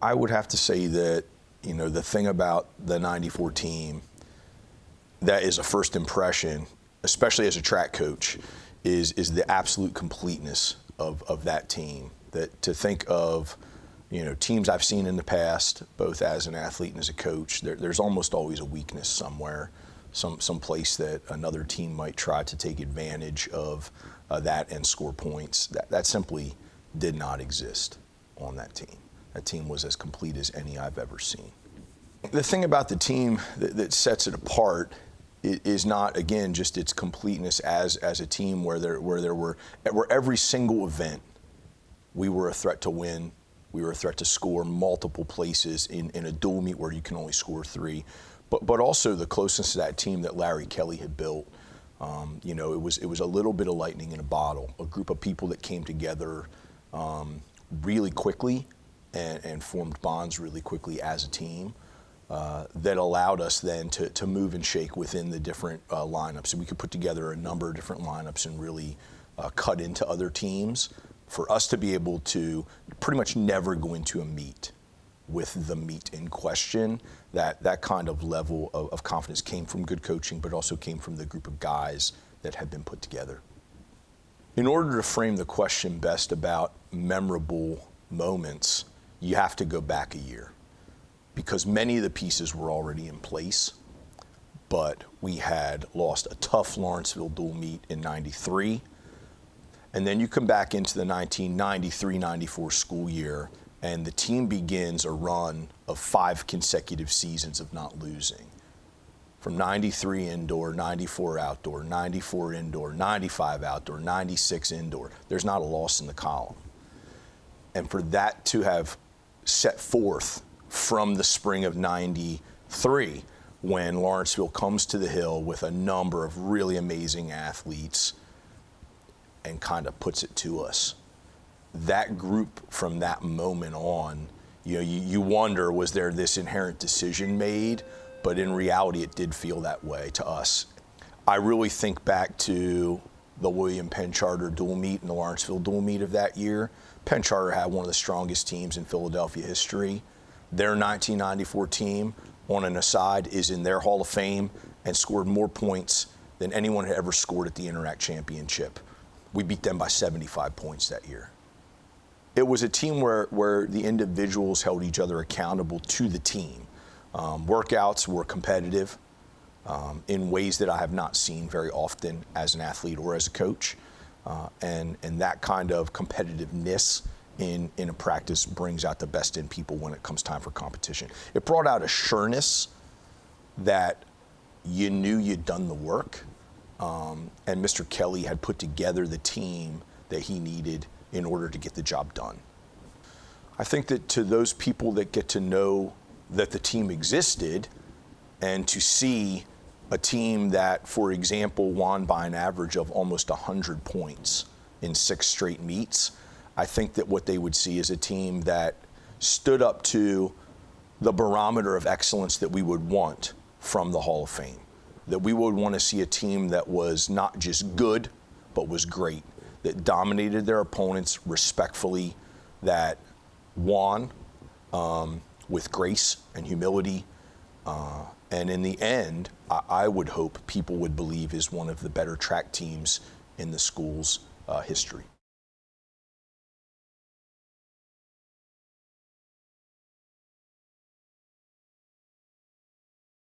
I would have to say that, the thing about the 94 team that is a first impression, especially as a track coach, is the absolute completeness of that team. That to think of, teams I've seen in the past, both as an athlete and as a coach, there's almost always a weakness somewhere, some place that another team might try to take advantage of that and score points. That simply did not exist on that team. That team was as complete as any I've ever seen. The thing about the team that sets it apart is not, again, just its completeness as a team where every single event we were a threat to win. We were a threat to score multiple places in a dual meet where you can only score 3. But also the closeness to that team that Larry Kelly had built. It was a little bit of lightning in a bottle, a group of people that came together really quickly and formed bonds really quickly as a team that allowed us then to move and shake within the different lineups. And we could put together a number of different lineups and really cut into other teams for us to be able to pretty much never go into a meet with the meet in question. That kind of level of confidence came from good coaching, but also came from the group of guys that had been put together. In order to frame the question best about memorable moments, you have to go back a year, because many of the pieces were already in place, but we had lost a tough Lawrenceville dual meet in '93, and then you come back into the 1993-94 school year, and the team begins a run of 5 consecutive seasons of not losing. From 93 indoor, 94 outdoor, 94 indoor, 95 outdoor, 96 indoor. There's not a loss in the column. And for that to have set forth from the spring of '93, when Lawrenceville comes to the Hill with a number of really amazing athletes and kind of puts it to us. That group from that moment on, you wonder, was there this inherent decision made? But in reality, it did feel that way to us. I really think back to the William Penn Charter dual meet and the Lawrenceville dual meet of that year. Penn Charter had one of the strongest teams in Philadelphia history. Their 1994 team, on an aside, is in their Hall of Fame and scored more points than anyone had ever scored at the Interac Championship. We beat them by 75 points that year. It was a team where the individuals held each other accountable to the team. Workouts were competitive in ways that I have not seen very often as an athlete or as a coach. And that kind of competitiveness in a practice brings out the best in people when it comes time for competition. It brought out a sureness that you knew you'd done the work, and Mr. Kelly had put together the team that he needed in order to get the job done. I think that to those people that get to know that the team existed and to see a team that, for example, won by an average of almost 100 points in 6 straight meets, I think that what they would see is a team that stood up to the barometer of excellence that we would want from the Hall of Fame. That we would want to see a team that was not just good, but was great, that dominated their opponents respectfully, that won with grace and humility, and in the end, I would hope people would believe is one of the better track teams in the school's history.